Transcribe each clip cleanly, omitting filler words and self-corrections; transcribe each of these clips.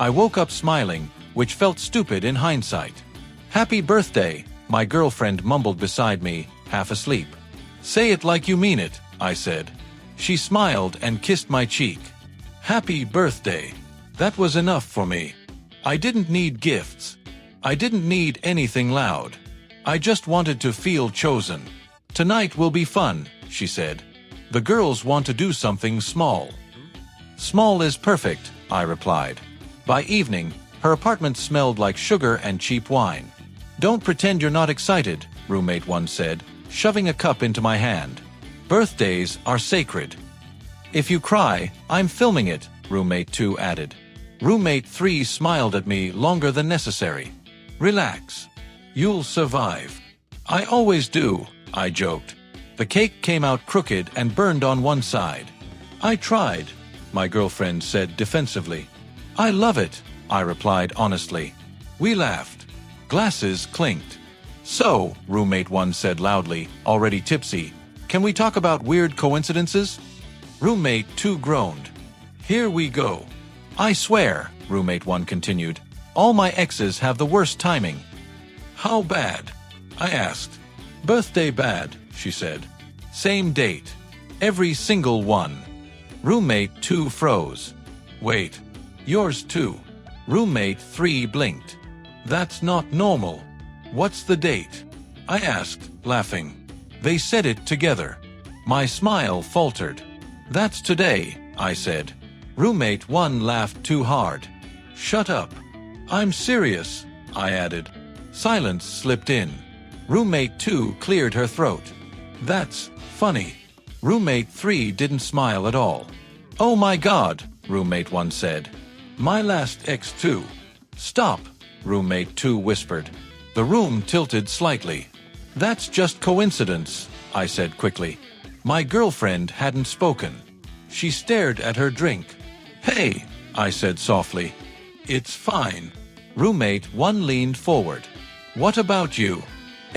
I woke up smiling, which felt stupid in hindsight. "Happy birthday," my girlfriend mumbled beside me, half asleep. "Say it like you mean it," I said. She smiled and kissed my cheek. "Happy birthday." That was enough for me. I didn't need gifts. I didn't need anything loud. I just wanted to feel chosen. "Tonight will be fun," she said. "The girls want to do something small." "Small is perfect," I replied. By evening, her apartment smelled like sugar and cheap wine. "Don't pretend you're not excited," roommate 1 said, shoving a cup into my hand. "Birthdays are sacred." "If you cry, I'm filming it," roommate 2 added. Roommate 3 smiled at me longer than necessary. "Relax. You'll survive." "I always do," I joked. The cake came out crooked and burned on one side. "I tried," my girlfriend said defensively. "I love it," I replied honestly. We laughed. Glasses clinked. "So," roommate 1 said loudly, already tipsy, "can we talk about weird coincidences?" Roommate 2 groaned. "Here we go." "I swear," roommate 1 continued, "all my exes have the worst timing." "How bad?" I asked. "Birthday bad," she said. "Same date. Every single one." Roommate 2 froze. "Wait. Yours too." Roommate 3 blinked. "That's not normal." "What's the date?" I asked, laughing. They said it together. My smile faltered. "That's today," I said. Roommate 1 laughed too hard. "Shut up." "I'm serious," I added. Silence slipped in. Roommate 2 cleared her throat. "That's funny." Roommate 3 didn't smile at all. "Oh my God," roommate 1 said. "My last ex too." "Stop," roommate 2 whispered. The room tilted slightly. "That's just coincidence," I said quickly. My girlfriend hadn't spoken. She stared at her drink. "Hey," I said softly. "It's fine." Roommate 1 leaned forward. "What about you?"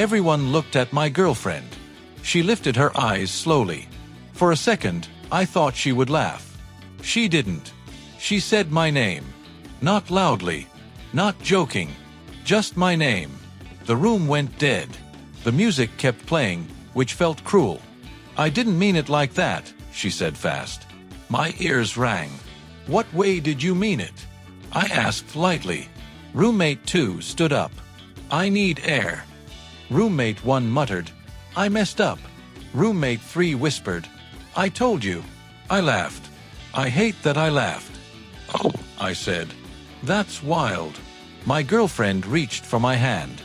Everyone looked at my girlfriend. She lifted her eyes slowly. For a second, I thought she would laugh. She didn't. She said my name. Not loudly. Not joking. Just my name. The room went dead. The music kept playing, which felt cruel. "I didn't mean it like that," she said fast. My ears rang. "What way did you mean it?" I asked lightly. Roommate 2 stood up. "I need air." Roommate 1 muttered, "I messed up." Roommate 3 whispered, "I told you." I laughed. I hate that I laughed. "Oh," I said. "That's wild." My girlfriend reached for my hand.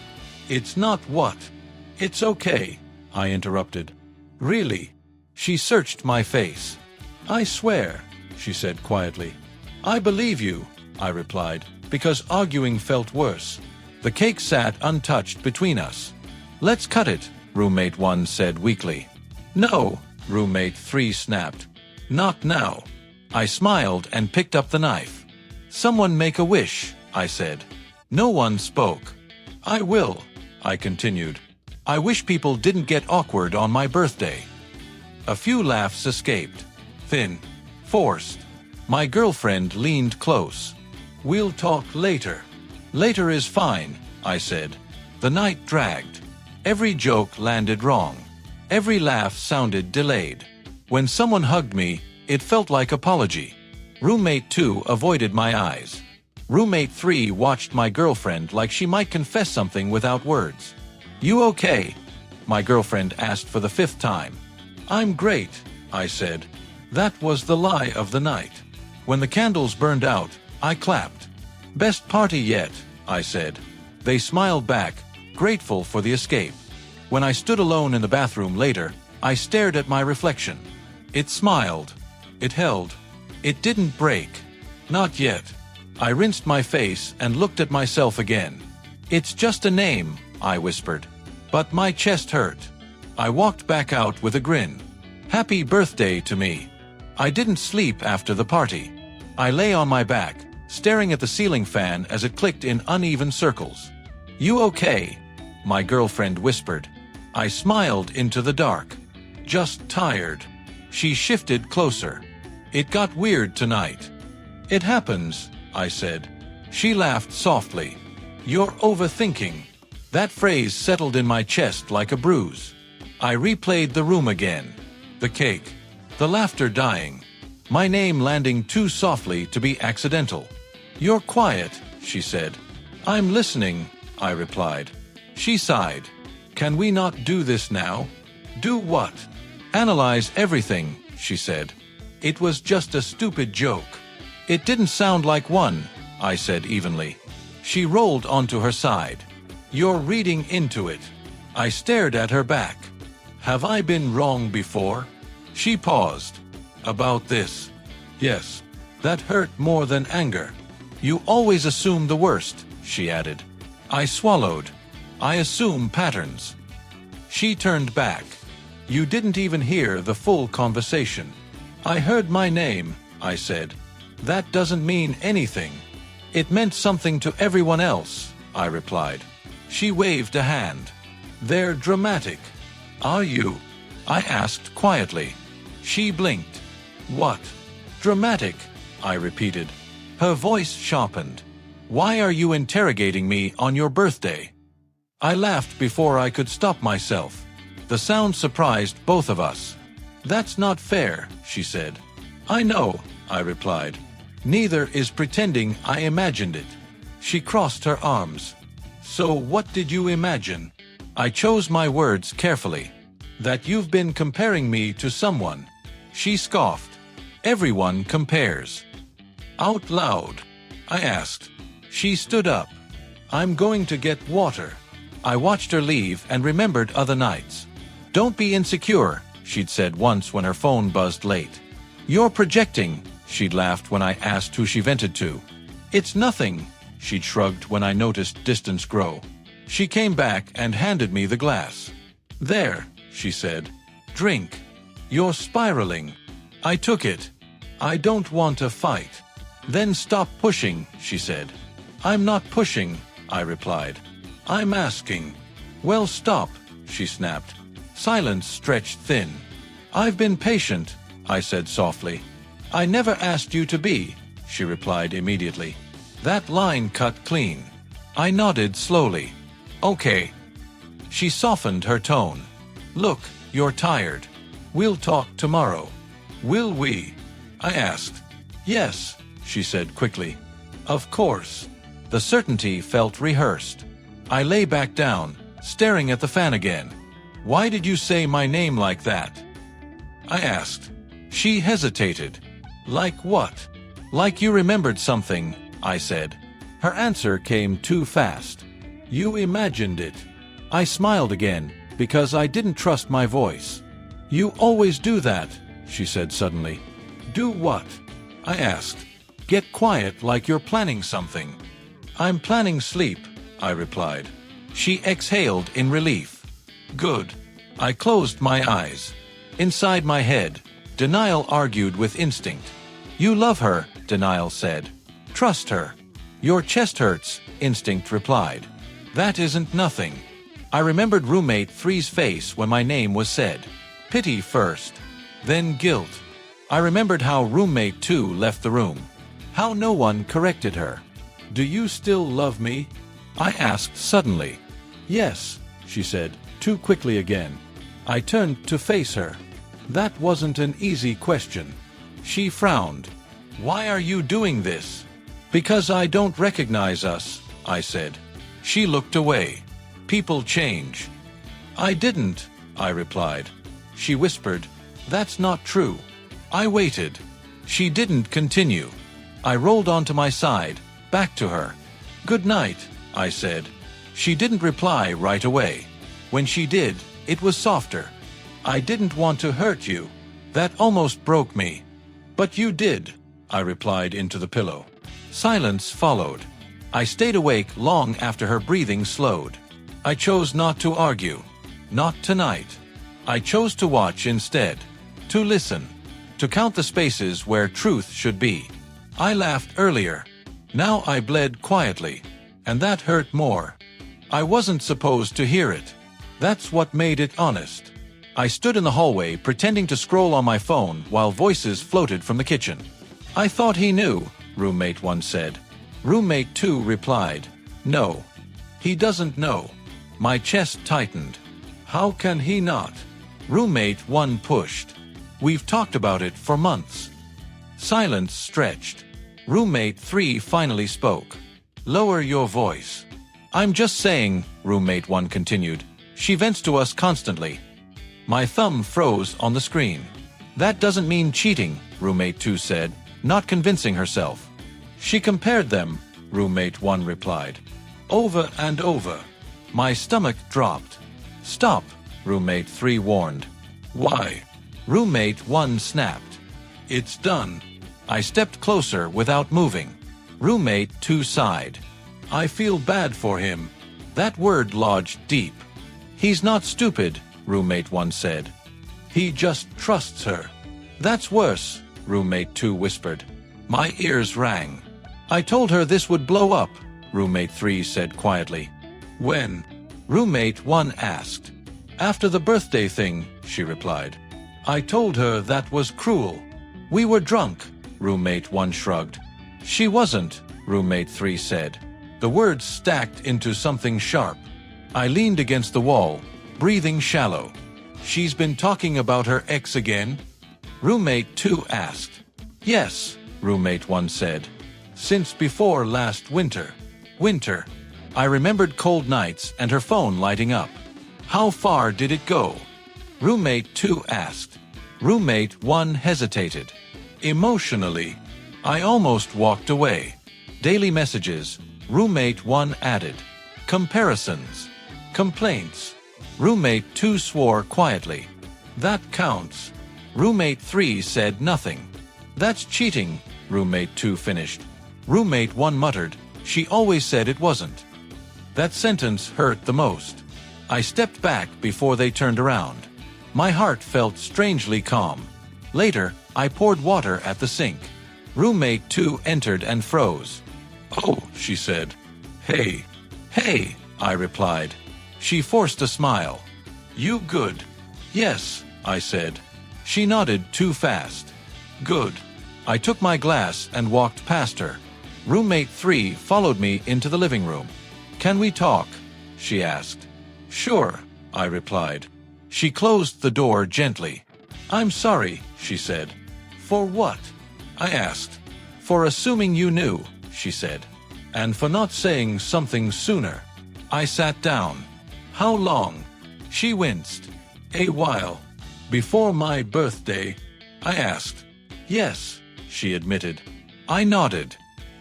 "It's not what?" "It's okay," I interrupted. "Really?" She searched my face. "I swear," she said quietly. "I believe you," I replied, because arguing felt worse. The cake sat untouched between us. "Let's cut it," roommate 1 said weakly. "No," roommate 3 snapped. "Not now." I smiled and picked up the knife. "Someone make a wish," I said. No one spoke. "I will," I continued. "I wish people didn't get awkward on my birthday." A few laughs escaped. Thin. Forced. My girlfriend leaned close. "We'll talk later." "Later is fine," I said. The night dragged. Every joke landed wrong. Every laugh sounded delayed. When someone hugged me, it felt like apology. Roommate 2 avoided my eyes. Roommate 3 watched my girlfriend like she might confess something without words. "You okay?" my girlfriend asked for the 5th time. "I'm great," I said. That was the lie of the night. When the candles burned out, I clapped. "Best party yet," I said. They smiled back, grateful for the escape. When I stood alone in the bathroom later, I stared at my reflection. It smiled. It held. It didn't break. Not yet. I rinsed my face and looked at myself again. "It's just a name," I whispered. But my chest hurt. I walked back out with a grin. Happy birthday to me. I didn't sleep after the party. I lay on my back, staring at the ceiling fan as it clicked in uneven circles. "You okay?" my girlfriend whispered. I smiled into the dark. "Just tired." She shifted closer. "It got weird tonight." "It happens," I said. She laughed softly. "You're overthinking." That phrase settled in my chest like a bruise. I replayed the room again. The cake. The laughter dying. My name landing too softly to be accidental. "You're quiet," she said. "I'm listening," I replied. She sighed. "Can we not do this now?" "Do what?" "Analyze everything," she said. "It was just a stupid joke." "It didn't sound like one," I said evenly. She rolled onto her side. "You're reading into it." I stared at her back. "Have I been wrong before?" She paused. "About this?" "Yes." That hurt more than anger. "You always assume the worst," she added. I swallowed. "I assume patterns." She turned back. "You didn't even hear the full conversation." "I heard my name," I said. "That doesn't mean anything." "It meant something to everyone else," I replied. She waved a hand. "They're dramatic." "Are you?" I asked quietly. She blinked. "What?" "Dramatic," I repeated. Her voice sharpened. "Why are you interrogating me on your birthday?" I laughed before I could stop myself. The sound surprised both of us. "That's not fair," she said. "I know," I replied. "Neither is pretending I imagined it." She crossed her arms. "So what did you imagine?" I chose my words carefully. "That you've been comparing me to someone." She scoffed. "Everyone compares." "Out loud?" I asked. She stood up. "I'm going to get water." I watched her leave and remembered other nights. "Don't be insecure," she'd said once when her phone buzzed late. "You're projecting," she'd laughed when I asked who she vented to. "It's nothing," she'd shrugged when I noticed distance grow. She came back and handed me the glass. "There," she said. "Drink. You're spiraling." I took it. "I don't want to fight." "Then stop pushing," she said. "I'm not pushing," I replied. "I'm asking." "Well, stop," she snapped. Silence stretched thin. "I've been patient," I said softly. "I never asked you to be," she replied immediately. That line cut clean. I nodded slowly. "Okay." She softened her tone. "Look, you're tired. We'll talk tomorrow." "Will we?" I asked. "Yes," she said quickly. "Of course." The certainty felt rehearsed. I lay back down, staring at the fan again. "Why did you say my name like that?" I asked. She hesitated. "Like what?" "Like you remembered something," I said. Her answer came too fast. "You imagined it." I smiled again, because I didn't trust my voice. "You always do that," she said suddenly. "Do what?" I asked. "Get quiet like you're planning something." "I'm planning sleep," I replied. She exhaled in relief. "Good." I closed my eyes. Inside my head, denial argued with instinct. "You love her," denial said. "Trust her." "Your chest hurts," instinct replied. "That isn't nothing." I remembered roommate 3's face when my name was said. Pity first, then guilt. I remembered how roommate 2 left the room. How no one corrected her. "Do you still love me?" I asked suddenly. "Yes," she said, too quickly again. I turned to face her. That wasn't an easy question. She frowned. "Why are you doing this?" "Because I don't recognize us," I said. She looked away. "People change." "I didn't," I replied. She whispered, "That's not true." I waited. She didn't continue. I rolled onto my side, back to her. "Good night," I said. She didn't reply right away. When she did, it was softer. "I didn't want to hurt you." That almost broke me. "But you did," I replied into the pillow. Silence followed. I stayed awake long after her breathing slowed. I chose not to argue. Not tonight. I chose to watch instead. To listen. To count the spaces where truth should be. I laughed earlier. Now I bled quietly. And that hurt more. I wasn't supposed to hear it. That's what made it honest. I stood in the hallway pretending to scroll on my phone while voices floated from the kitchen. "I thought he knew," roommate 1 said. Roommate 2 replied, "No. He doesn't know." My chest tightened. "How can he not?" Roommate 1 pushed. "We've talked about it for months." Silence stretched. Roommate 3 finally spoke. "Lower your voice." "I'm just saying," Roommate 1 continued. "She vents to us constantly." My thumb froze on the screen. "That doesn't mean cheating," Roommate 2 said, not convincing herself. "She compared them," Roommate 1 replied. "Over and over." My stomach dropped. "Stop," Roommate 3 warned. "Why?" Roommate 1 snapped. "It's done." I stepped closer without moving. Roommate 2 sighed. "I feel bad for him." That word lodged deep. "He's not stupid," Roommate 1 said. "He just trusts her." "That's worse," Roommate 2 whispered. My ears rang. "I told her this would blow up," Roommate 3 said quietly. "When?" Roommate 1 asked. "After the birthday thing," she replied. "I told her that was cruel." "We were drunk," Roommate 1 shrugged. "She wasn't," Roommate 3 said. The words stacked into something sharp. I leaned against the wall, breathing shallow. "She's been talking about her ex again?" Roommate 2 asked. "Yes," Roommate 1 said. "Since before last winter." Winter. I remembered cold nights and her phone lighting up. "How far did it go?" Roommate 2 asked. Roommate 1 hesitated. "Emotionally." I almost walked away. Daily messages, Roommate 1 added. Comparisons. Complaints. Roommate 2 swore quietly. "That counts." Roommate 3 said nothing. "That's cheating," Roommate 2 finished. Roommate 1 muttered, "She always said it wasn't." That sentence hurt the most. I stepped back before they turned around. My heart felt strangely calm. Later, I poured water at the sink. Roommate 2 entered and froze. "Oh," she said. "Hey." "Hey," I replied. She forced a smile. "You good?" "Yes," I said. She nodded too fast. "Good." I took my glass and walked past her. Roommate 3 followed me into the living room. "Can we talk?" she asked. "Sure," I replied. She closed the door gently. "I'm sorry," she said. "For what?" I asked. "For assuming you knew," she said. "And for not saying something sooner." I sat down. "How long?" She winced. "A while. Before my birthday." I asked. "Yes," she admitted. I nodded.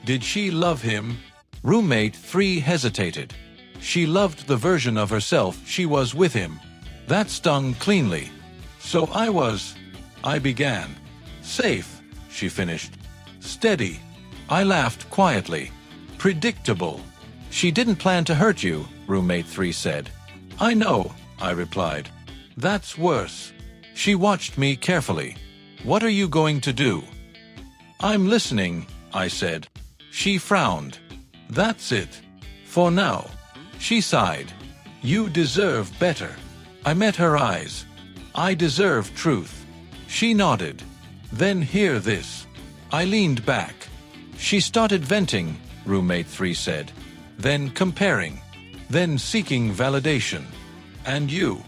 "Did she love him?" Roommate 3 hesitated. "She loved the version of herself she was with him." That stung cleanly. "So I began. Safe," she finished. "Steady." I laughed quietly. "Predictable." "She didn't plan to hurt you," Roommate 3 said. "I know," I replied. "That's worse." She watched me carefully. "What are you going to do?" "I'm listening," I said. She frowned. "That's it. For now." She sighed. "You deserve better." I met her eyes. "I deserve truth." She nodded. "Then hear this." I leaned back. She started venting, Roommate 3 said. Then comparing. Then seeking validation. "And you?"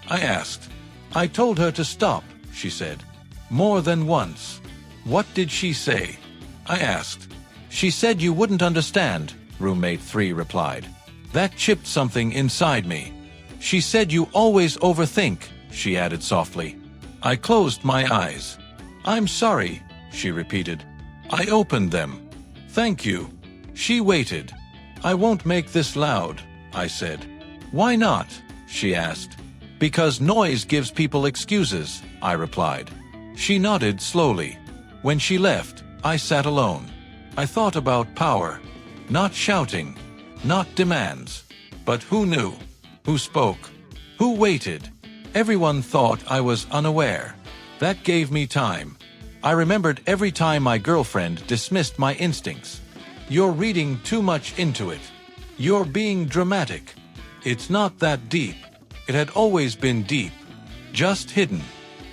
I asked. "I told her to stop," she said. "More than once." "What did she say?" I asked. "She said you wouldn't understand," Roommate 3 replied. That chipped something inside me. "She said you always overthink," she added softly. I closed my eyes. "I'm sorry," she repeated. I opened them. "Thank you." She waited. "I won't make this loud," I said. "Why not?" she asked. "Because noise gives people excuses," I replied. She nodded slowly. When she left, I sat alone. I thought about power. Not shouting. Not demands. But who knew? Who spoke? Who waited? Everyone thought I was unaware. That gave me time. I remembered every time my girlfriend dismissed my instincts. "You're reading too much into it. You're being dramatic. It's not that deep." It had always been deep. Just hidden.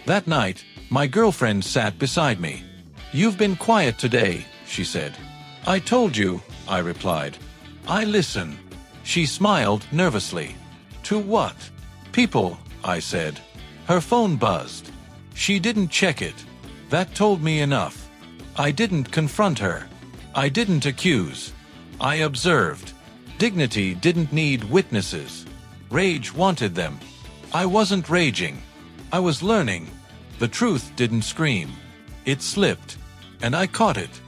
That night, my girlfriend sat beside me. "You've been quiet today," she said. "I told you," I replied. I listen. She smiled nervously. To what? People, I said. Her phone buzzed. She didn't check it. That told me enough. I didn't confront her. I didn't accuse. I observed. Dignity didn't need witnesses. Rage wanted them. I wasn't raging. I was learning. The truth didn't scream. It slipped. And I caught it.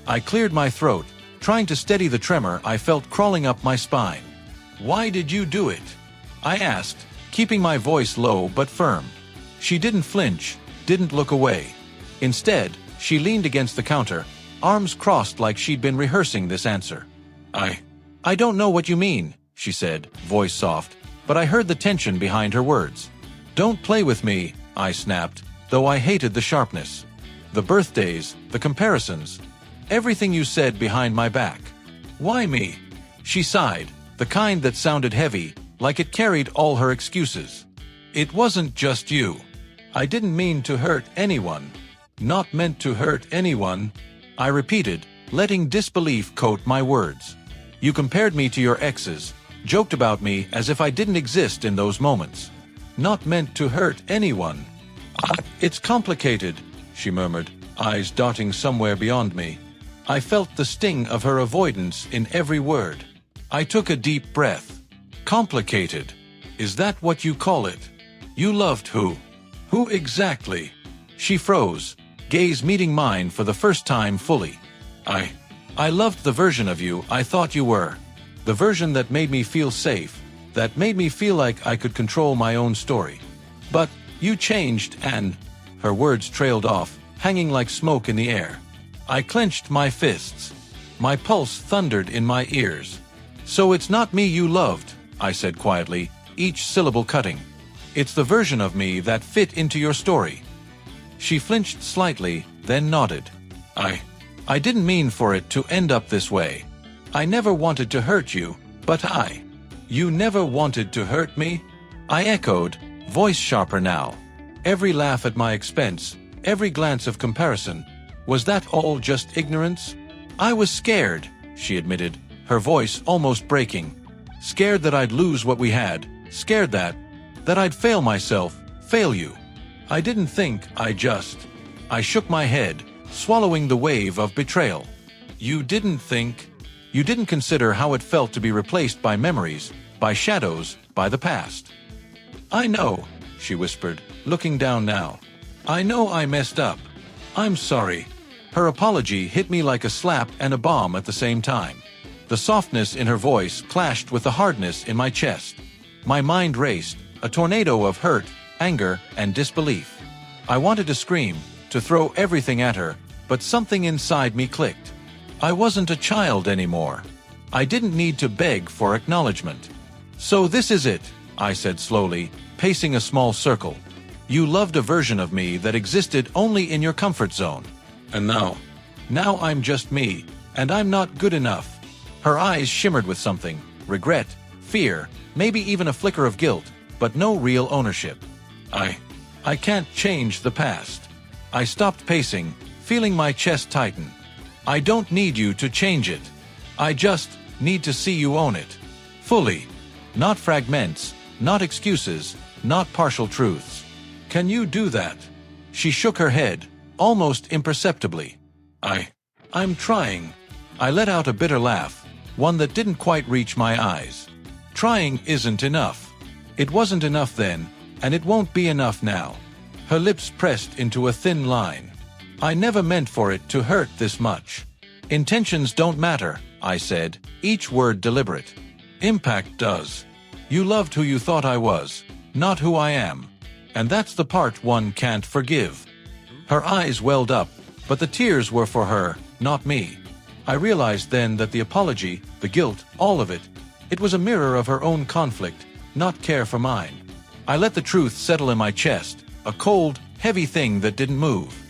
I cleared my throat, trying to steady the tremor I felt crawling up my spine. Why did you do it? I asked, keeping my voice low but firm. She didn't flinch, didn't look away. Instead, she leaned against the counter, arms crossed like she'd been rehearsing this answer. I don't know what you mean, she said, voice soft, but I heard the tension behind her words. Don't play with me, I snapped, though I hated the sharpness. The birthdays, the comparisons, everything you said behind my back. Why me? She sighed, the kind that sounded heavy, like it carried all her excuses. It wasn't just you. I didn't mean to hurt anyone. Not meant to hurt anyone, I repeated, letting disbelief coat my words. You compared me to your exes, joked about me as if I didn't exist in those moments. Not meant to hurt anyone. It's complicated, she murmured, eyes darting somewhere beyond me. I felt the sting of her avoidance in every word. I took a deep breath. Complicated. Is that what you call it? You loved who? Who exactly? She froze, gaze meeting mine for the first time fully. I loved the version of you I thought you were. The version that made me feel safe, that made me feel like I could control my own story. But you changed and... Her words trailed off, hanging like smoke in the air. I clenched my fists. My pulse thundered in my ears. So it's not me you loved, I said quietly, each syllable cutting. It's the version of me that fit into your story. She flinched slightly, then nodded. I didn't mean for it to end up this way. I never wanted to hurt you, but You never wanted to hurt me? I echoed, voice sharper now. Every laugh at my expense, every glance of comparison. Was that all just ignorance? I was scared, she admitted, her voice almost breaking. Scared that I'd lose what we had, scared that I'd fail myself, fail you. I didn't think, I shook my head, swallowing the wave of betrayal. You didn't consider how it felt to be replaced by memories, by shadows, by the past. I know, she whispered, looking down now. I know I messed up. I'm sorry. Her apology hit me like a slap and a bomb at the same time. The softness in her voice clashed with the hardness in my chest. My mind raced, a tornado of hurt, anger, and disbelief. I wanted to scream, to throw everything at her, but something inside me clicked. I wasn't a child anymore. I didn't need to beg for acknowledgement. So this is it, I said slowly, pacing a small circle. You loved a version of me that existed only in your comfort zone. And now I'm just me, and I'm not good enough. Her eyes shimmered with something, regret, fear, maybe even a flicker of guilt, but no real ownership. I can't change the past. I stopped pacing, feeling my chest tighten. I don't need you to change it. I just need to see you own it. Fully. Not fragments, not excuses, not partial truths. Can you do that? She shook her head, almost imperceptibly. I'm trying. I let out a bitter laugh, one that didn't quite reach my eyes. Trying isn't enough. It wasn't enough then, and it won't be enough now. Her lips pressed into a thin line. I never meant for it to hurt this much. Intentions don't matter, I said, each word deliberate. Impact does. You loved who you thought I was, not who I am. And that's the part one can't forgive. Her eyes welled up, but the tears were for her, not me. I realized then that the apology, the guilt, all of it, it was a mirror of her own conflict, not care for mine. I let the truth settle in my chest, a cold, heavy thing that didn't move.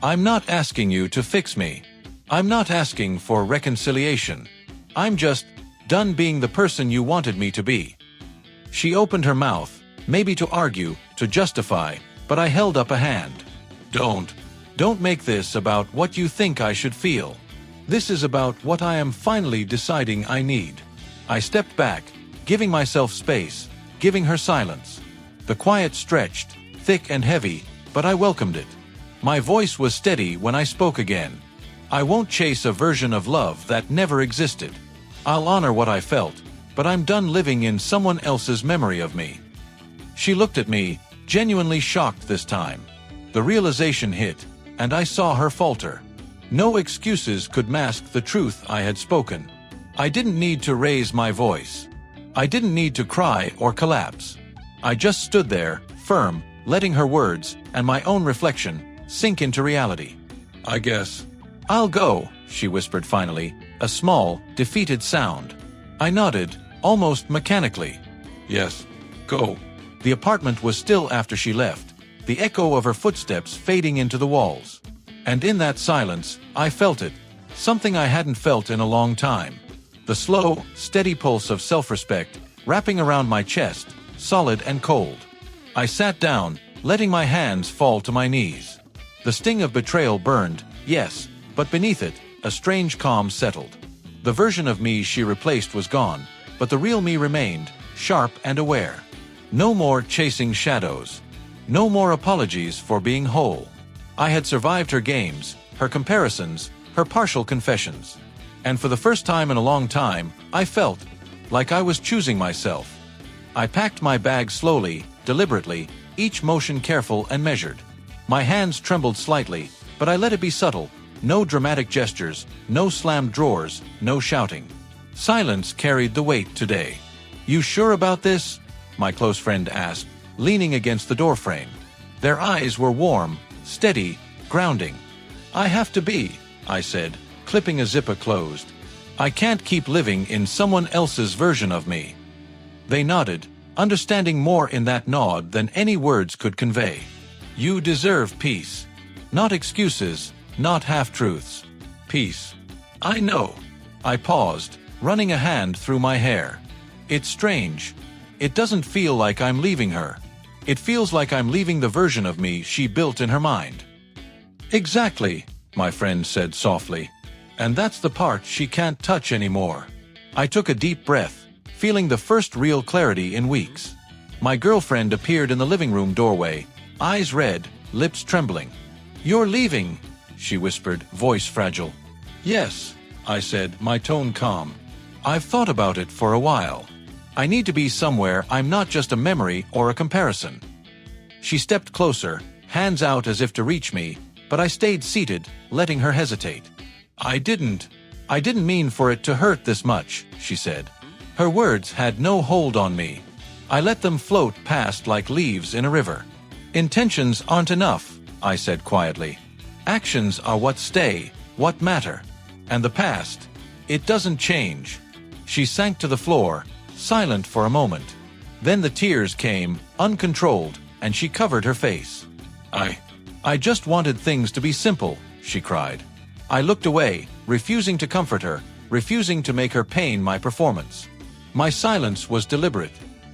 I'm not asking you to fix me. I'm not asking for reconciliation. I'm just done being the person you wanted me to be. She opened her mouth, maybe to argue, to justify, but I held up a hand. Don't make this about what you think I should feel. This is about what I am finally deciding I need. I stepped back, giving myself space, giving her silence. The quiet stretched, thick and heavy, but I welcomed it. My voice was steady when I spoke again. I won't chase a version of love that never existed. I'll honor what I felt, but I'm done living in someone else's memory of me. She looked at me, genuinely shocked this time. The realization hit, and I saw her falter. No excuses could mask the truth I had spoken. I didn't need to raise my voice. I didn't need to cry or collapse. I just stood there, firm, letting her words, and my own reflection, sink into reality. I guess I'll go, she whispered finally, a small, defeated sound. I nodded, almost mechanically. Yes, go. The apartment was still after she left, the echo of her footsteps fading into the walls. And in that silence, I felt it, something I hadn't felt in a long time. The slow, steady pulse of self-respect, wrapping around my chest, solid and cold. I sat down, letting my hands fall to my knees. The sting of betrayal burned, yes, but beneath it, a strange calm settled. The version of me she replaced was gone, but the real me remained, sharp and aware. No more chasing shadows. No more apologies for being whole. I had survived her games, her comparisons, her partial confessions. And for the first time in a long time, I felt like I was choosing myself. I packed my bag slowly, deliberately, each motion careful and measured. My hands trembled slightly, but I let it be subtle. No dramatic gestures, no slammed drawers, no shouting. Silence carried the weight today. You sure about this? My close friend asked, leaning against the doorframe. Their eyes were warm, steady, grounding. I have to be, I said, clipping a zipper closed. I can't keep living in someone else's version of me. They nodded, understanding more in that nod than any words could convey. You deserve peace. Not excuses, not half-truths. Peace. I know. I paused, running a hand through my hair. It's strange. It doesn't feel like I'm leaving her. It feels like I'm leaving the version of me she built in her mind. Exactly, my friend said softly. And that's the part she can't touch anymore. I took a deep breath, feeling the first real clarity in weeks. My girlfriend appeared in the living room doorway, eyes red, lips trembling. You're leaving, she whispered, voice fragile. Yes, I said, my tone calm. I've thought about it for a while. I need to be somewhere I'm not just a memory or a comparison. She stepped closer, hands out as if to reach me, but I stayed seated, letting her hesitate. I didn't mean for it to hurt this much, she said. Her words had no hold on me. I let them float past like leaves in a river. Intentions aren't enough, I said quietly. Actions are what stay, what matter. And the past, it doesn't change. She sank to the floor, silent for a moment. Then the tears came, uncontrolled, and she covered her face. I just wanted things to be simple, she cried. I looked away, refusing to comfort her, refusing to make her pain my performance. My silence was deliberate,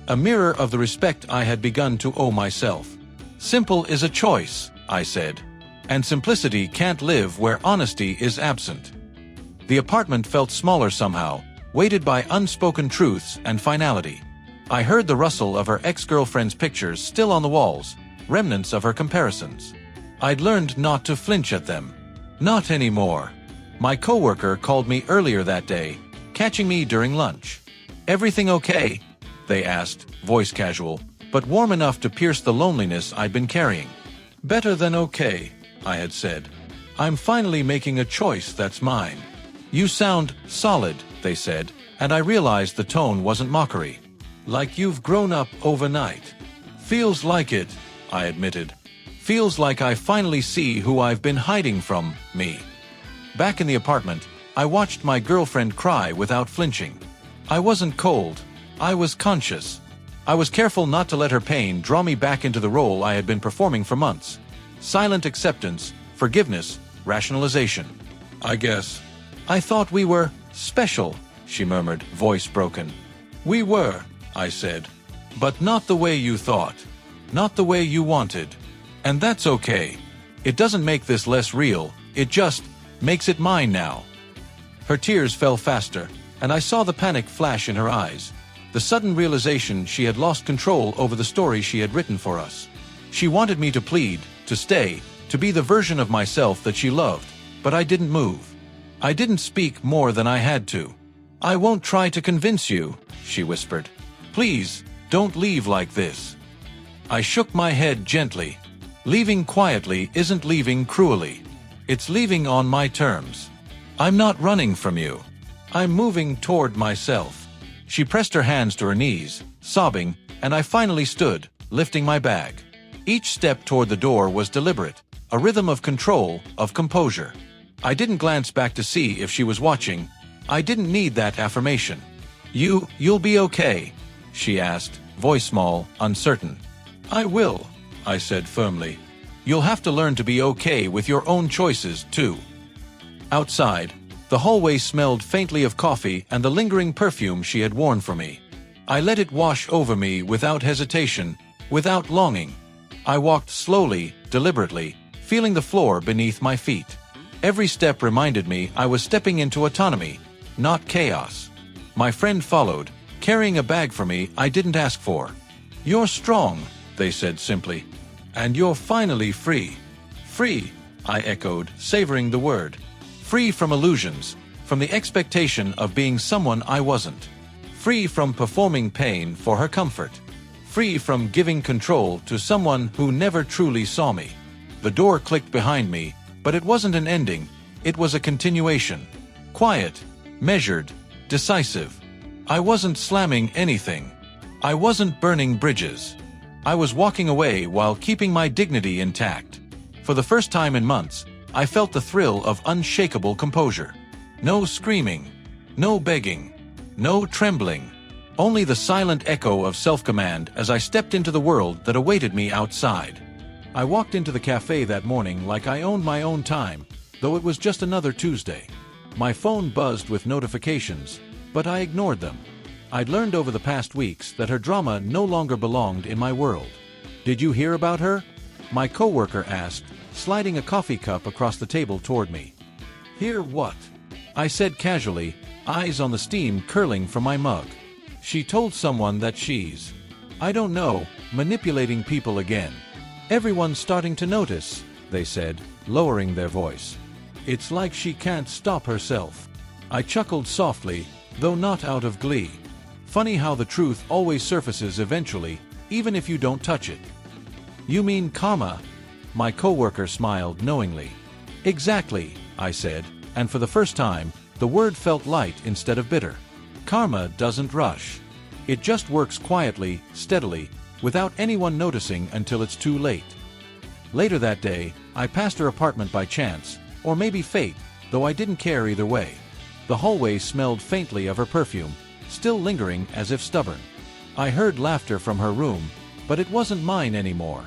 a mirror of the respect I had begun to owe myself. Simple is a choice, I said, and simplicity can't live where honesty is absent. The apartment felt smaller somehow, weighted by unspoken truths and finality. I heard the rustle of her ex-girlfriend's pictures still on the walls, remnants of her comparisons. I'd learned not to flinch at them. Not anymore. My coworker called me earlier that day, catching me during lunch. Everything okay? They asked, voice casual, but warm enough to pierce the loneliness I'd been carrying. Better than okay, I had said. I'm finally making a choice that's mine. You sound solid, they said, and I realized the tone wasn't mockery. Like you've grown up overnight. Feels like it, I admitted. Feels like I finally see who I've been hiding from, me. Back in the apartment, I watched my girlfriend cry without flinching. I wasn't cold. I was conscious. I was careful not to let her pain draw me back into the role I had been performing for months. Silent acceptance, forgiveness, rationalization. I guess. I thought we were special, she murmured, voice broken. We were, I said. But not the way you thought. Not the way you wanted. And that's okay. It doesn't make this less real, it just makes it mine now. Her tears fell faster, and I saw the panic flash in her eyes. The sudden realization she had lost control over the story she had written for us. She wanted me to plead, to stay, to be the version of myself that she loved, but I didn't move. I didn't speak more than I had to. "I won't try to convince you," she whispered. "Please, don't leave like this." I shook my head gently. Leaving quietly isn't leaving cruelly. It's leaving on my terms. I'm not running from you. I'm moving toward myself. She pressed her hands to her knees, sobbing, and I finally stood, lifting my bag. Each step toward the door was deliberate, a rhythm of control, of composure. I didn't glance back to see if she was watching. I didn't need that affirmation. You'll be okay?" she asked, voice small, uncertain. "I will," I said firmly. "You'll have to learn to be okay with your own choices, too." Outside, the hallway smelled faintly of coffee and the lingering perfume she had worn for me. I let it wash over me without hesitation, without longing. I walked slowly, deliberately, feeling the floor beneath my feet. Every step reminded me I was stepping into autonomy, not chaos. My friend followed, carrying a bag for me I didn't ask for. "You're strong," they said simply. "And you're finally free." "Free," I echoed, savoring the word. Free from illusions, from the expectation of being someone I wasn't. Free from performing pain for her comfort. Free from giving control to someone who never truly saw me. The door clicked behind me, but it wasn't an ending, it was a continuation. Quiet, measured, decisive. I wasn't slamming anything. I wasn't burning bridges. I was walking away while keeping my dignity intact. For the first time in months, I felt the thrill of unshakable composure. No screaming, no begging, no trembling. Only the silent echo of self-command as I stepped into the world that awaited me outside. I walked into the cafe that morning like I owned my own time, though it was just another Tuesday. My phone buzzed with notifications, but I ignored them. I'd learned over the past weeks that her drama no longer belonged in my world. "Did you hear about her?" my coworker asked, sliding a coffee cup across the table toward me. "Hear what?" I said casually, eyes on the steam curling from my mug. "She told someone that she's, I don't know, manipulating people again. Everyone's starting to notice," they said, lowering their voice. "It's like she can't stop herself." I chuckled softly, though not out of glee. Funny how the truth always surfaces eventually, even if you don't touch it. "You mean karma?" My coworker smiled knowingly. "Exactly," I said, and for the first time, the word felt light instead of bitter. Karma doesn't rush. It just works quietly, steadily, without anyone noticing until it's too late. Later that day, I passed her apartment by chance, or maybe fate, though I didn't care either way. The hallway smelled faintly of her perfume, still lingering as if stubborn. I heard laughter from her room, but it wasn't mine anymore.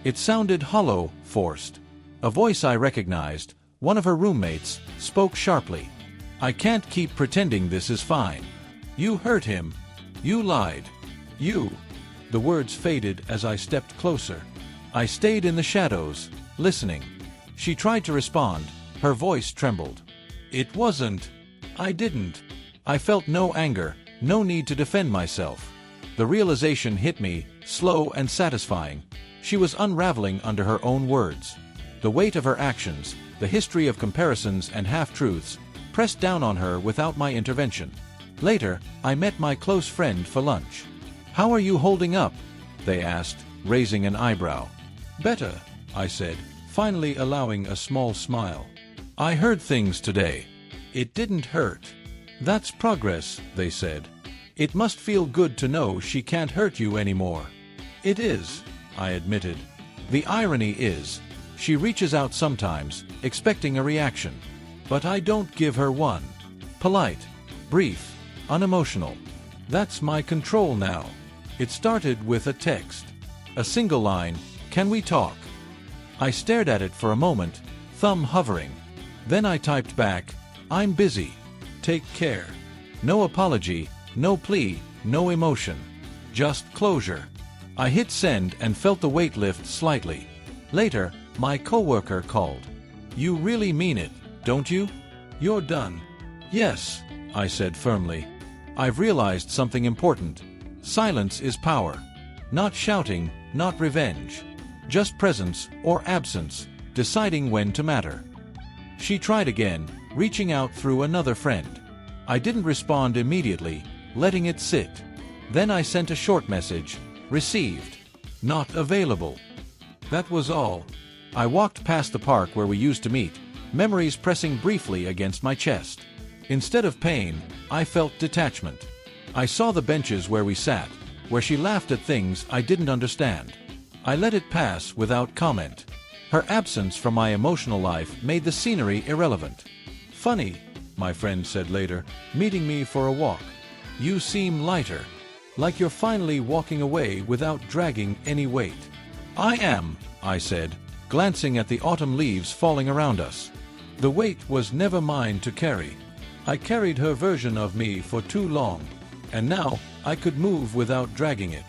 It sounded hollow, forced. A voice I recognized, one of her roommates, spoke sharply. "I can't keep pretending this is fine. You hurt him. You lied. You." The words faded as I stepped closer. I stayed in the shadows, listening. She tried to respond, her voice trembled. "It wasn't. I didn't." I felt no anger, no need to defend myself. The realization hit me, slow and satisfying. She was unraveling under her own words. The weight of her actions, the history of comparisons and half-truths, pressed down on her without my intervention. Later, I met my close friend for lunch. "How are you holding up?" they asked, raising an eyebrow. "Better," I said, finally allowing a small smile. "I heard things today. It didn't hurt." "That's progress," they said. "It must feel good to know she can't hurt you anymore." "It is," I admitted. "The irony is, she reaches out sometimes, expecting a reaction. But I don't give her one. Polite, brief, unemotional. That's my control now. It started with a text. A single line, "Can we talk?" I stared at it for a moment, thumb hovering. Then I typed back, "I'm busy. Take care." No apology, no plea, no emotion. Just closure. I hit send and felt the weight lift slightly. Later, my coworker called. "You really mean it, don't you? You're done." Yes, I said firmly. I've realized something important. Silence is power. Not shouting, not revenge. Just presence or absence, deciding when to matter. She tried again, reaching out through another friend. I didn't respond immediately, letting it sit. Then I sent a short message. Received. Not available. That was all. I walked past the park where we used to meet, memories pressing briefly against my chest. Instead of pain, I felt detachment. I saw the benches where we sat, where she laughed at things I didn't understand. I let it pass without comment. Her absence from my emotional life made the scenery irrelevant. Funny, my friend said later, meeting me for a walk. You seem lighter. Like you're finally walking away without dragging any weight. I am, I said, glancing at the autumn leaves falling around us. The weight was never mine to carry. I carried her version of me for too long, and now I could move without dragging it.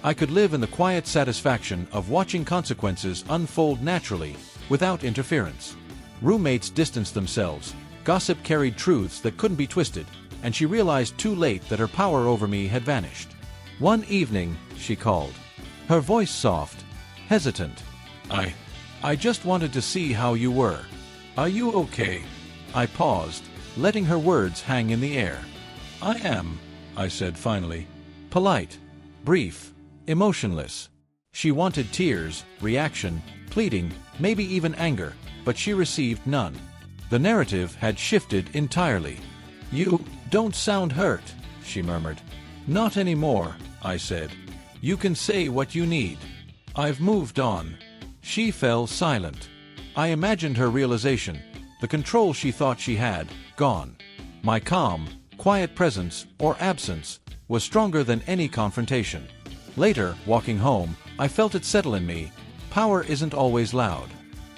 I could live in the quiet satisfaction of watching consequences unfold naturally, without interference. Roommates distanced themselves, gossip carried truths that couldn't be twisted, and she realized too late that her power over me had vanished. One evening, she called. Her voice soft, hesitant. I just wanted to see how you were. Are you okay? I paused, letting her words hang in the air. I am, I said finally. Polite, brief, emotionless. She wanted tears, reaction, pleading, maybe even anger, but she received none. The narrative had shifted entirely. You don't sound hurt, she murmured. Not anymore, I said. You can say what you need. I've moved on. She fell silent. I imagined her realization, the control she thought she had, gone. My calm, quiet presence, or absence, was stronger than any confrontation. Later, walking home, I felt it settle in me. Power isn't always loud.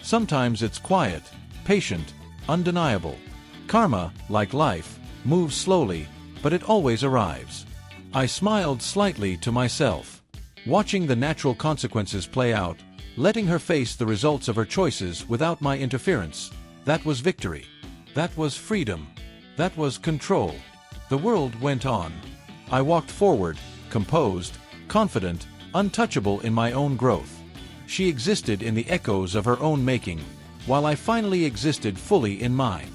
Sometimes it's quiet, patient, undeniable. Karma, like life, moves slowly, but it always arrives. I smiled slightly to myself. Watching the natural consequences play out, letting her face the results of her choices without my interference, that was victory. That was freedom. That was control. The world went on. I walked forward, composed, confident, untouchable in my own growth. She existed in the echoes of her own making, while I finally existed fully in mine.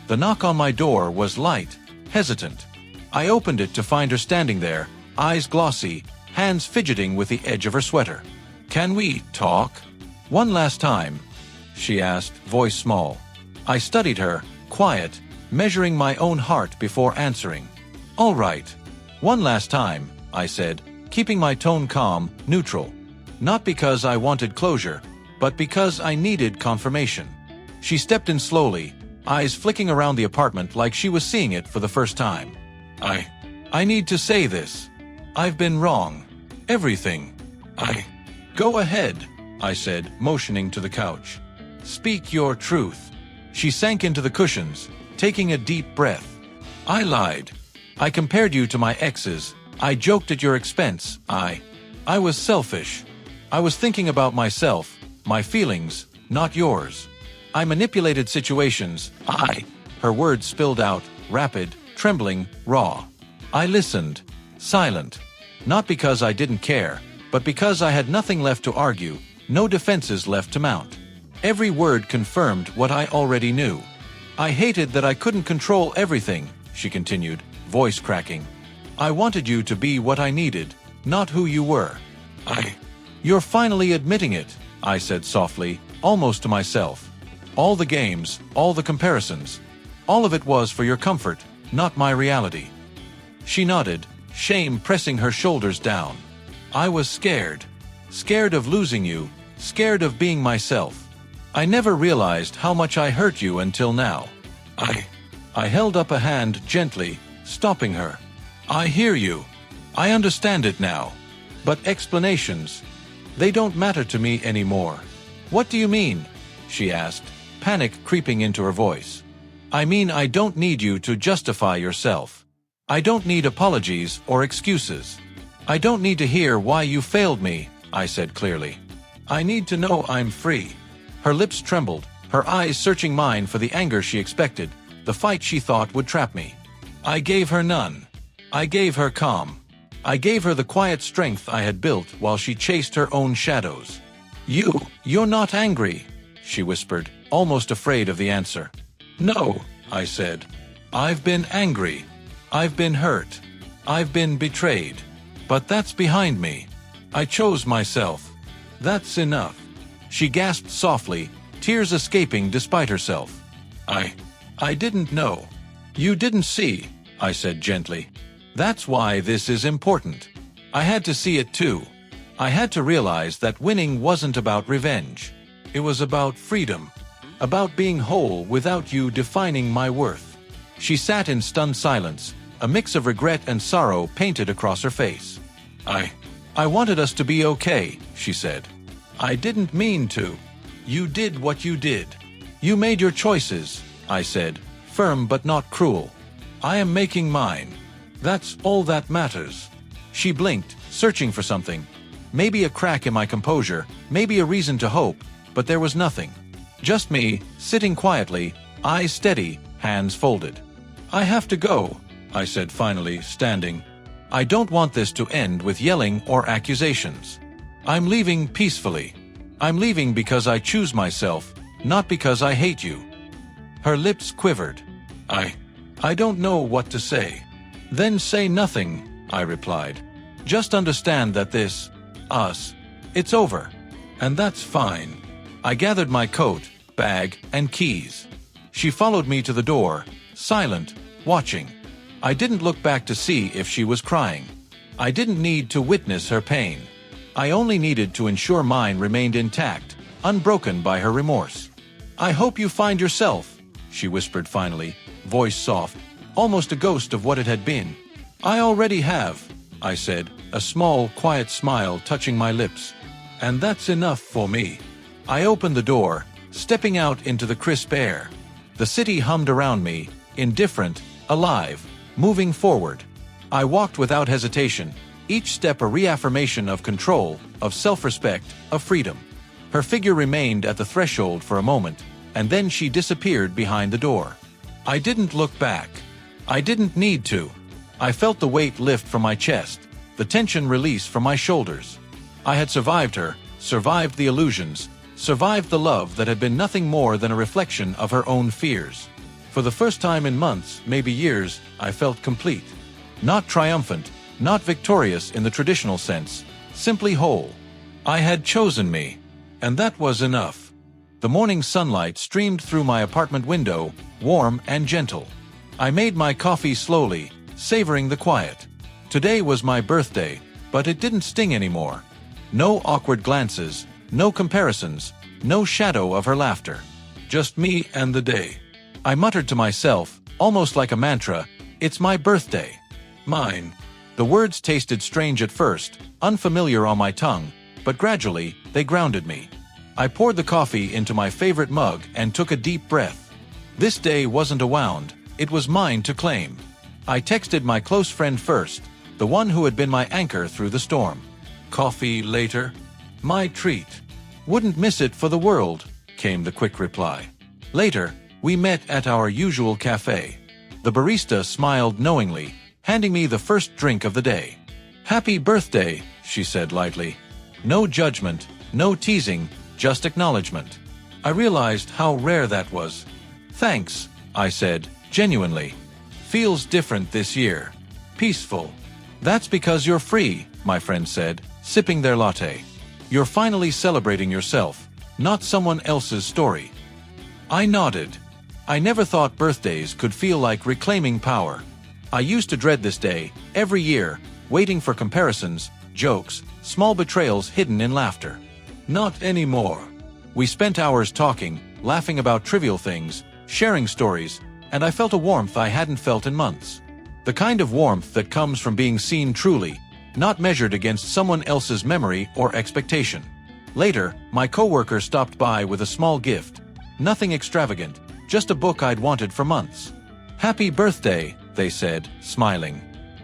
The knock on my door was light, hesitant. I opened it to find her standing there, eyes glossy, hands fidgeting with the edge of her sweater. Can we talk? One last time, she asked, voice small. I studied her, quiet, measuring my own heart before answering. All right. One last time, I said, keeping my tone calm, neutral. Not because I wanted closure, but because I needed confirmation. She stepped in slowly, eyes flicking around the apartment like she was seeing it for the first time. I need to say this. I've been wrong. Everything. Go ahead, I said, motioning to the couch. Speak your truth. She sank into the cushions, taking a deep breath. I lied. I compared you to my exes. I joked at your expense. I was selfish. I was thinking about myself, my feelings, not yours. I manipulated situations. Her words spilled out, rapid, trembling, raw. I listened, silent. Not because I didn't care, but because I had nothing left to argue, no defenses left to mount. Every word confirmed what I already knew. I hated that I couldn't control everything, she continued, voice cracking. I wanted you to be what I needed, not who you were. You're finally admitting it, I said softly, almost to myself. All the games, all the comparisons, all of it was for your comfort, not my reality. She nodded, shame pressing her shoulders down. I was scared. Scared of losing you, scared of being myself. I never realized how much I hurt you until now. I held up a hand gently, stopping her. I hear you. I understand it now. But explanations, they don't matter to me anymore. What do you mean? She asked, panic creeping into her voice. I mean, I don't need you to justify yourself. I don't need apologies or excuses. I don't need to hear why you failed me, I said clearly. I need to know I'm free. Her lips trembled, her eyes searching mine for the anger she expected, the fight she thought would trap me. I gave her none. I gave her calm. I gave her the quiet strength I had built while she chased her own shadows. You're not angry, she whispered, almost afraid of the answer. No, I said. I've been angry. I've been hurt. I've been betrayed. But that's behind me. I chose myself. That's enough. She gasped softly, tears escaping despite herself. I didn't know. You didn't see, I said gently. That's why this is important. I had to see it too. I had to realize that winning wasn't about revenge. It was about freedom. About being whole without you defining my worth. She sat in stunned silence, a mix of regret and sorrow painted across her face. I wanted us to be okay, she said. I didn't mean to. You did what you did. You made your choices, I said, firm but not cruel. I am making mine. That's all that matters. She blinked, searching for something. Maybe a crack in my composure, maybe a reason to hope, but there was nothing. Just me, sitting quietly, eyes steady, hands folded. I have to go, I said finally, standing. I don't want this to end with yelling or accusations. I'm leaving peacefully. I'm leaving because I choose myself, not because I hate you. Her lips quivered. I don't know what to say. Then say nothing, I replied. Just understand that it's over. And that's fine. I gathered my coat, bag, and keys. She followed me to the door, silent, watching. I didn't look back to see if she was crying. I didn't need to witness her pain. I only needed to ensure mine remained intact, unbroken by her remorse. I hope you find yourself, she whispered finally, voice soft, almost a ghost of what it had been. I already have, I said, a small, quiet smile touching my lips. And that's enough for me. I opened the door, stepping out into the crisp air. The city hummed around me, indifferent, alive, moving forward. I walked without hesitation, each step a reaffirmation of control, of self-respect, of freedom. Her figure remained at the threshold for a moment, and then she disappeared behind the door. I didn't look back. I didn't need to. I felt the weight lift from my chest, the tension release from my shoulders. I had survived her, survived the illusions, survived the love that had been nothing more than a reflection of her own fears. For the first time in months, maybe years, I felt complete. Not triumphant, not victorious in the traditional sense, simply whole. I had chosen me, and that was enough. The morning sunlight streamed through my apartment window, warm and gentle. I made my coffee slowly, savoring the quiet. Today was my birthday, but it didn't sting anymore. No awkward glances, no comparisons, no shadow of her laughter. Just me and the day. I muttered to myself, almost like a mantra, it's my birthday. Mine. The words tasted strange at first, unfamiliar on my tongue, but gradually, they grounded me. I poured the coffee into my favorite mug and took a deep breath. This day wasn't a wound, it was mine to claim. I texted my close friend first, the one who had been my anchor through the storm. Coffee later? My treat. Wouldn't miss it for the world, came the quick reply. Later, we met at our usual cafe. The barista smiled knowingly, handing me the first drink of the day. Happy birthday, she said lightly. No judgment, no teasing, just acknowledgement. I realized how rare that was. Thanks, I said, genuinely. Feels different this year. Peaceful. That's because you're free, my friend said, sipping their latte. You're finally celebrating yourself, not someone else's story. I nodded. I never thought birthdays could feel like reclaiming power. I used to dread this day, every year, waiting for comparisons, jokes, small betrayals hidden in laughter. Not anymore. We spent hours talking, laughing about trivial things, sharing stories, and I felt a warmth I hadn't felt in months. The kind of warmth that comes from being seen truly, not measured against someone else's memory or expectation. Later, my coworker stopped by with a small gift. Nothing extravagant, just a book I'd wanted for months. Happy birthday, they said, smiling.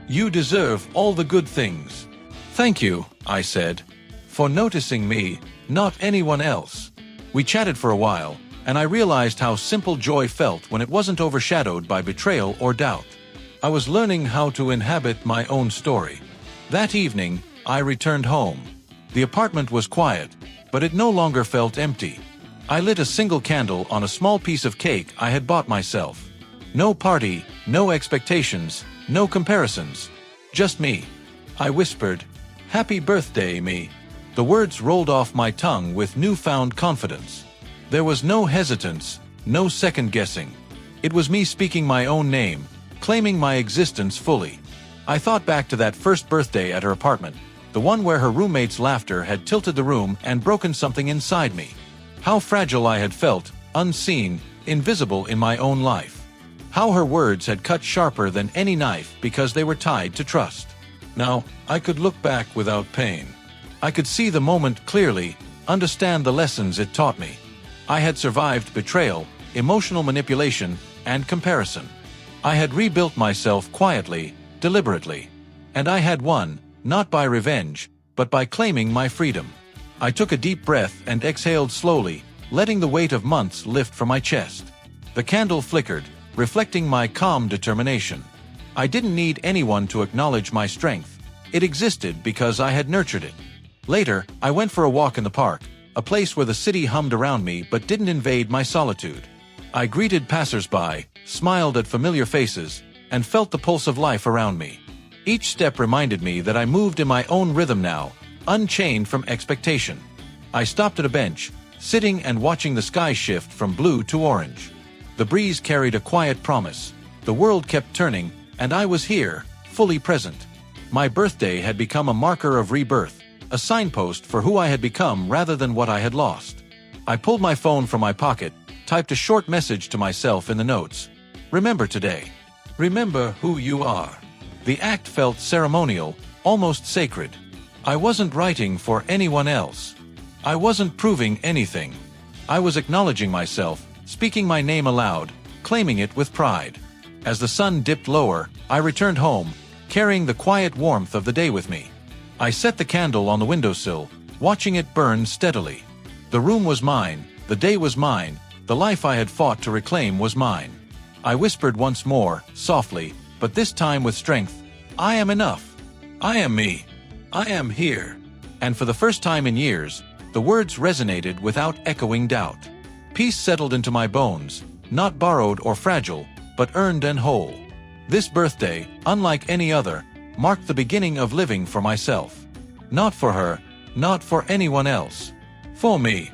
You deserve all the good things. Thank you, I said, for noticing me, not anyone else. We chatted for a while, and I realized how simple joy felt when it wasn't overshadowed by betrayal or doubt. I was learning how to inhabit my own story. That evening, I returned home. The apartment was quiet, but it no longer felt empty. I lit a single candle on a small piece of cake I had bought myself. No party, no expectations, no comparisons. Just me. I whispered, "Happy birthday, me." The words rolled off my tongue with newfound confidence. There was no hesitance, no second guessing. It was me speaking my own name, claiming my existence fully. I thought back to that first birthday at her apartment, the one where her roommate's laughter had tilted the room and broken something inside me. How fragile I had felt, unseen, invisible in my own life. How her words had cut sharper than any knife because they were tied to trust. Now, I could look back without pain. I could see the moment clearly, understand the lessons it taught me. I had survived betrayal, emotional manipulation, and comparison. I had rebuilt myself quietly, deliberately. And I had won, not by revenge, but by claiming my freedom. I took a deep breath and exhaled slowly, letting the weight of months lift from my chest. The candle flickered, reflecting my calm determination. I didn't need anyone to acknowledge my strength. It existed because I had nurtured it. Later, I went for a walk in the park, a place where the city hummed around me but didn't invade my solitude. I greeted passers-by, smiled at familiar faces, and felt the pulse of life around me. Each step reminded me that I moved in my own rhythm now, unchained from expectation. I stopped at a bench, sitting and watching the sky shift from blue to orange. The breeze carried a quiet promise. The world kept turning, and I was here, fully present. My birthday had become a marker of rebirth, a signpost for who I had become rather than what I had lost. I pulled my phone from my pocket, typed a short message to myself in the notes. Remember today. Remember who you are. The act felt ceremonial, almost sacred. I wasn't writing for anyone else. I wasn't proving anything. I was acknowledging myself, speaking my name aloud, claiming it with pride. As the sun dipped lower, I returned home, carrying the quiet warmth of the day with me. I set the candle on the windowsill, watching it burn steadily. The room was mine, the day was mine, the life I had fought to reclaim was mine. I whispered once more, softly, but this time with strength, "I am enough. I am me. I am here." And for the first time in years, the words resonated without echoing doubt. Peace settled into my bones, not borrowed or fragile, but earned and whole. This birthday, unlike any other, marked the beginning of living for myself. Not for her, not for anyone else. For me.